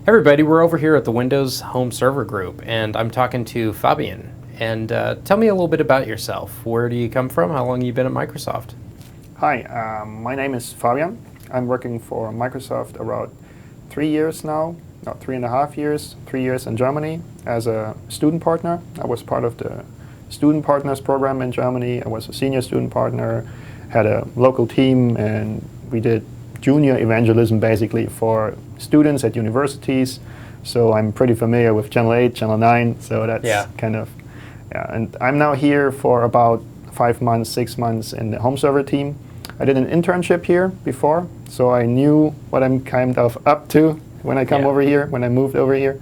Everybody, we're over here at the Windows Home Server group, and I'm talking to Fabian. And tell me a little bit about yourself. Where do you come from? How long have you been at Microsoft? Hi, my name is Fabian. I'm working for Microsoft around 3 years now, not 3.5 years, 3 years in Germany as a student partner. I was part of the student partners program in Germany. I was a senior student partner, had a local team, and we did junior evangelism basically for students at universities. So I'm pretty familiar with Channel 8, Channel 9, so that's kind of, And I'm now here for about 5 months, 6 months in the home server team. I did an internship here before, so I knew what I'm kind of up to when I come over here, when I moved over here.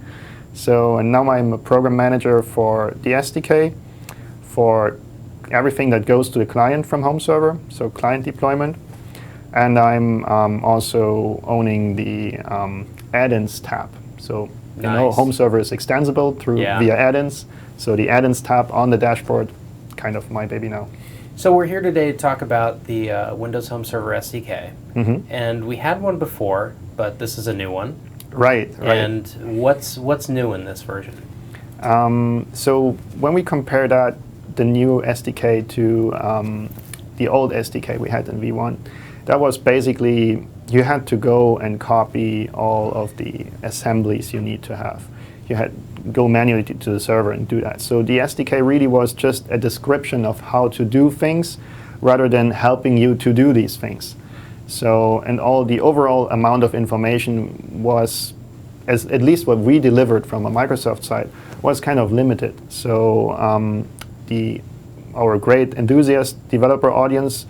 So, and now I'm a program manager for the SDK, for everything that goes to the client from home server, so client deployment. And I'm also owning the add-ins tab. So you know, home server is extensible through via add-ins. So the add-ins tab on the dashboard, kind of my baby now. So we're here today to talk about the Windows Home Server SDK. And we had one before, but this is a new one. Right. And what's new in this version? So when we compare that, the new SDK to the old SDK we had in V1, that was basically, you had to go and copy all of the assemblies you need to have. You had to go manually to the server and do that. So the SDK really was just a description of how to do things rather than helping you to do these things. So, and all the overall amount of information was, at least what we delivered from a Microsoft side, was kind of limited. So our great enthusiast developer audience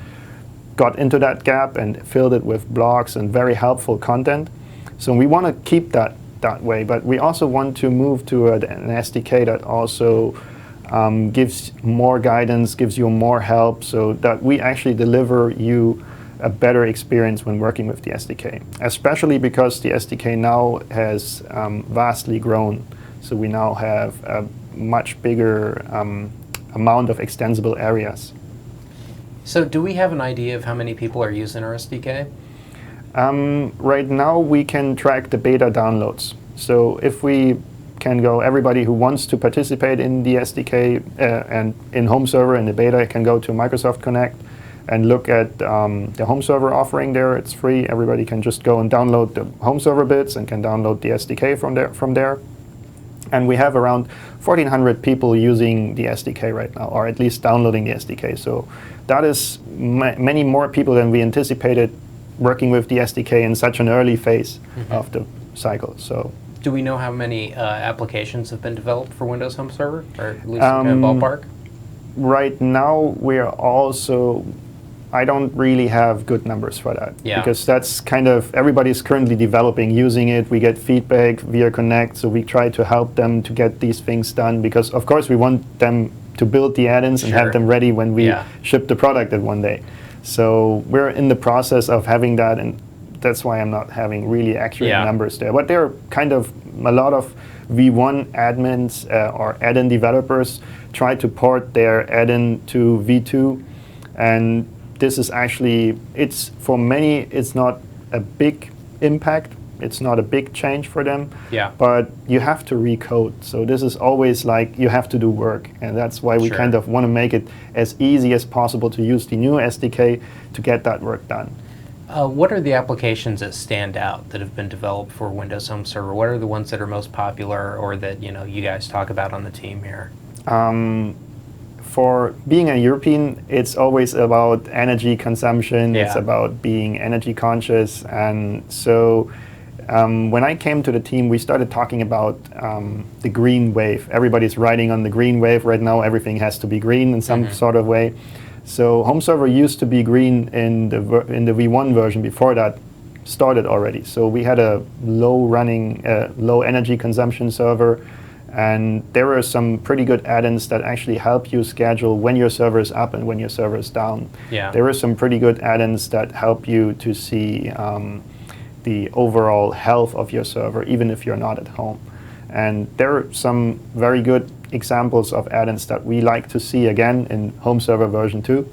got into that gap and filled it with blogs and very helpful content. So we want to keep that way, but we also want to move to an SDK that also gives more guidance, gives you more help, so that we actually deliver you a better experience when working with the SDK, especially because the SDK now has vastly grown. So we now have a much bigger amount of extensible areas. So do we have an idea of how many people are using our SDK? Right now we can track the beta downloads. So if we can go, everybody who wants to participate in the SDK and in home server in the beta can go to Microsoft Connect and look at the home server offering there. It's free. Everybody can just go and download the home server bits and can download the SDK from there. And we have around 1,400 people using the SDK right now, or at least downloading the SDK. So that is many more people than we anticipated working with the SDK in such an early phase of the cycle. So, do we know how many applications have been developed for Windows Home Server, or at least some kind of ballpark? Right now, we are also, I don't really have good numbers for that. Because that's kind of, everybody's currently developing, using it. We get feedback via Connect, so we try to help them to get these things done, because of course we want them to build the add-ins and have them ready when we ship the product at one day. So we're in the process of having that, and that's why I'm not having really accurate numbers there. But there are kind of a lot of V1 admins or add-in developers try to port their add-in to V2, and this is actually, it's for many, it's not a big impact. It's not a big change for them, but you have to recode. So this is always like, you have to do work, and that's why we kind of want to make it as easy as possible to use the new SDK to get that work done. What are the applications that stand out that have been developed for Windows Home Server? What are the ones that are most popular, or that you guys talk about on the team here? For being a European, it's always about energy consumption. It's about being energy conscious, and so when I came to the team, we started talking about the green wave. Everybody's riding on the green wave right now. Everything has to be green in some sort of way. So home server used to be green in the V1 version before that started already. So we had a low energy consumption server, and there were some pretty good add-ins that actually help you schedule when your server is up and when your server is down. There were some pretty good add-ins that help you to see the overall health of your server, even if you're not at home. And there are some very good examples of add-ins that we like to see again in home server version 2.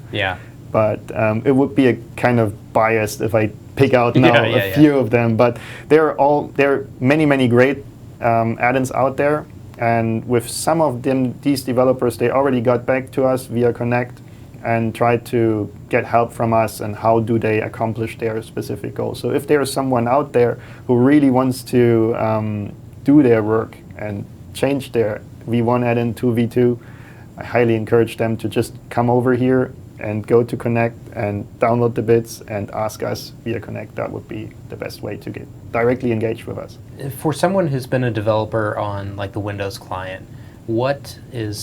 but it would be a kind of biased if I pick out now a few of them. But there are many great add-ins out there, and with some of them, these developers, they already got back to us via Connect and tried to get help from us and how do they accomplish their specific goals. So if there is someone out there who really wants to do their work and change their V1 add-in to V2, I highly encourage them to just come over here and go to Connect and download the bits and ask us via Connect. That would be the best way to get directly engaged with us. For someone who's been a developer on like the Windows client, what's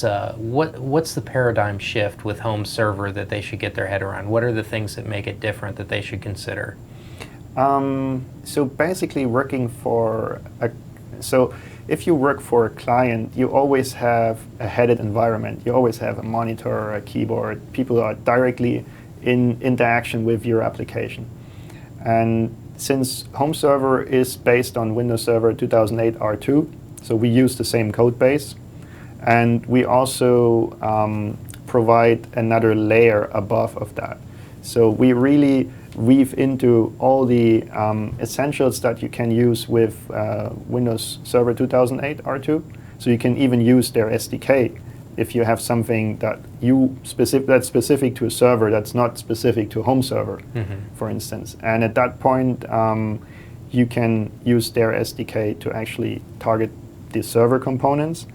the paradigm shift with Home Server that they should get their head around? What are the things that make it different that they should consider? So basically if you work for a client, you always have a headed environment. You always have a monitor, a keyboard. People are directly in interaction with your application. And since Home Server is based on Windows Server 2008 R2, so we use the same code base, and we also provide another layer above of that. So we really weave into all the essentials that you can use with Windows Server 2008 R2. So you can even use their SDK if you have something that that's specific to a server that's not specific to Home Server, for instance. And at that point, you can use their SDK to actually target the server components.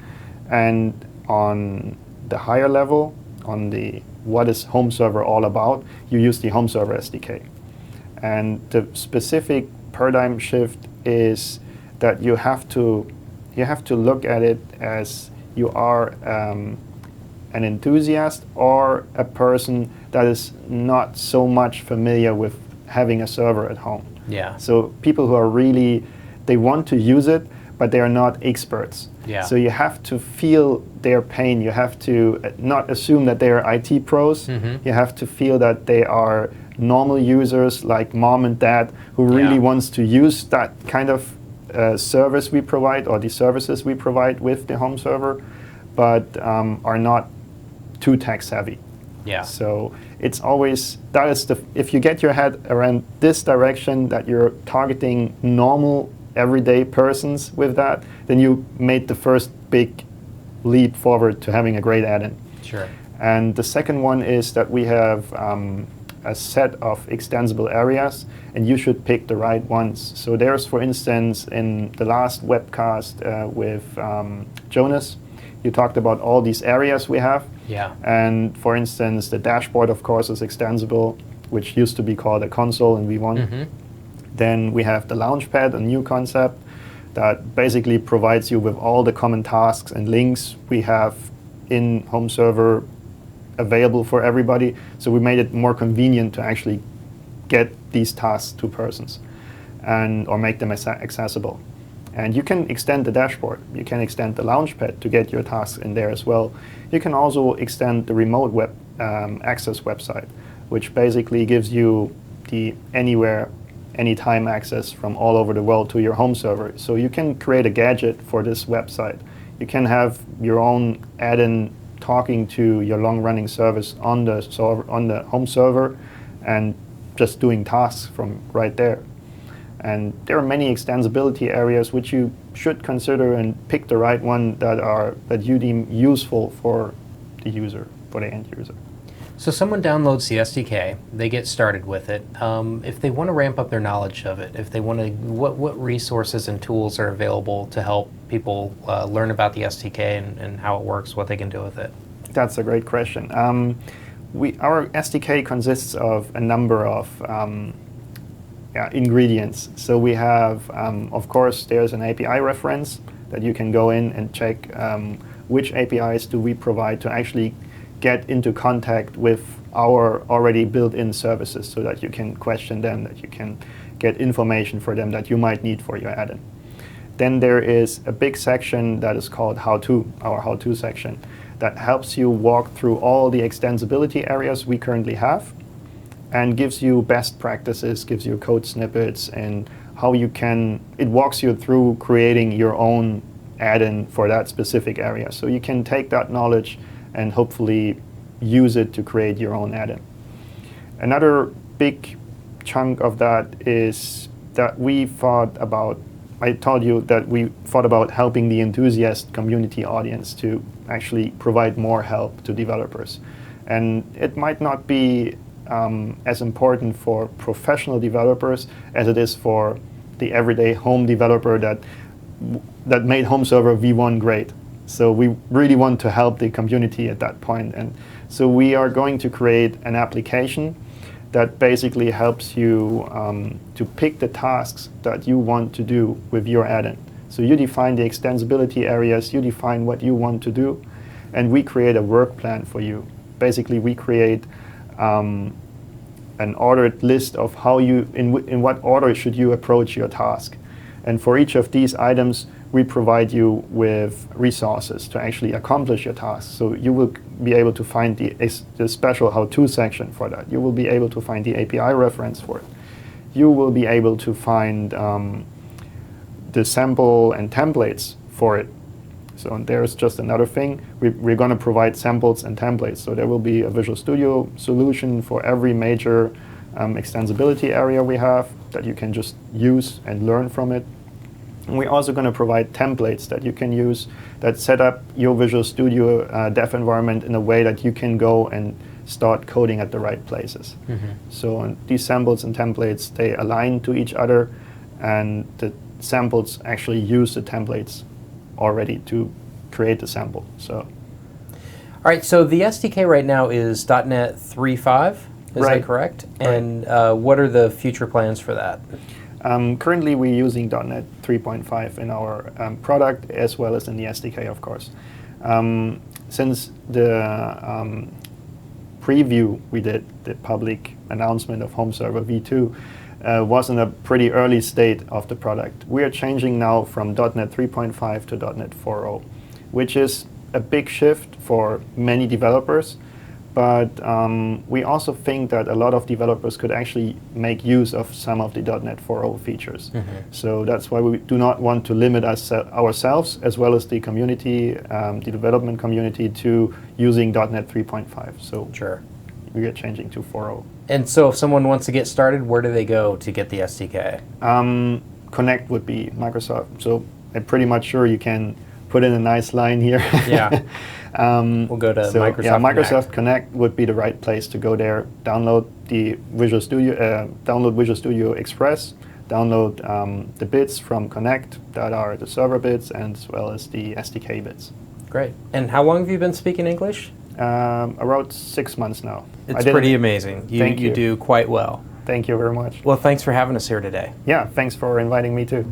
And on the higher level, on the what is Home Server all about, you use the Home Server SDK. And the specific paradigm shift is that you have to look at it as you are an enthusiast or a person that is not so much familiar with having a server at home. Yeah. So people who are really, they want to use it, but they are not experts. Yeah. So you have to feel their pain. You have to not assume that they are IT pros. You have to feel that they are normal users like mom and dad who really wants to use that kind of service we provide or the services we provide with the Home Server, but are not too tech savvy. Yeah. So it's always, if you get your head around this direction, that you're targeting normal everyday persons with that, then you made the first big leap forward to having a great add-in. Sure. And the second one is that we have a set of extensible areas, and you should pick the right ones. So there's, for instance, in the last webcast with Jonas, you talked about all these areas we have. Yeah. And for instance, the dashboard, of course, is extensible, which used to be called a console in V1. Then we have the Launchpad, a new concept that basically provides you with all the common tasks and links we have in Home Server available for everybody. So we made it more convenient to actually get these tasks to persons or make them accessible. And you can extend the dashboard. You can extend the Launchpad to get your tasks in there as well. You can also extend the remote web access website, which basically gives you the anywhere, anytime access from all over the world to your Home Server. So you can create a gadget for this website. You can have your own add-in talking to your long-running service on the Home Server and just doing tasks from right there. And there are many extensibility areas which you should consider and pick the right one that you deem useful for the user, for the end user. So someone downloads the SDK, they get started with it. If they want to ramp up their knowledge of it, if they want to, what resources and tools are available to help people learn about the SDK and how it works, what they can do with it? That's a great question. Our SDK consists of a number of ingredients. So we have, of course, there's an API reference that you can go in and check which APIs do we provide to actually get into contact with our already built-in services so that you can question them, that you can get information for them that you might need for your add-in. Then there is a big section that is called How-To, our How-To section, that helps you walk through all the extensibility areas we currently have and gives you best practices, gives you code snippets, and how you can, it walks you through creating your own add-in for that specific area. So you can take that knowledge and hopefully use it to create your own add-in. Another big chunk of that is that we thought about, I told you that we thought about helping the enthusiast community audience to actually provide more help to developers. And it might not be as important for professional developers as it is for the everyday home developer that made Home Server V1 great. So we really want to help the community at that point. And so we are going to create an application that basically helps you to pick the tasks that you want to do with your add-in. So you define the extensibility areas, you define what you want to do, and we create a work plan for you. Basically, we create an ordered list of how you, in what order should you approach your task. And for each of these items, we provide you with resources to actually accomplish your task. So you will be able to find the special how-to section for that. You will be able to find the API reference for it. You will be able to find the sample and templates for it. So there's just another thing. We're going to provide samples and templates. So there will be a Visual Studio solution for every major extensibility area we have that you can just use and learn from it. And we're also going to provide templates that you can use that set up your Visual Studio dev environment in a way that you can go and start coding at the right places. So these samples and templates, they align to each other, and the samples actually use the templates already to create the sample. So, all right, so the SDK right now is .NET 3.5, is that correct? Right. And what are the future plans for that? Currently, we're using .NET 3.5 in our product, as well as in the SDK, of course. Since the preview we did, the public announcement of Home Server V2, was in a pretty early state of the product. We are changing now from .NET 3.5 to .NET 4.0, which is a big shift for many developers. But we also think that a lot of developers could actually make use of some of the .NET 4.0 features. So that's why we do not want to limit ourselves, as well as the community, the development community, to using .NET 3.5. So sure, we are changing to 4.0. And so if someone wants to get started, where do they go to get the SDK? Connect would be Microsoft. So I'm pretty much sure you can put in a nice line here. Yeah. We'll go to Microsoft yeah, Microsoft Connect would be the right place to go there. Download the Visual Studio, download Visual Studio Express, download the bits from Connect that are the server bits, and as well as the SDK bits. Great. And how long have you been speaking English? Around 6 months now. It's pretty amazing. You do quite well. Thank you very much. Well, thanks for having us here today. Yeah, thanks for inviting me too.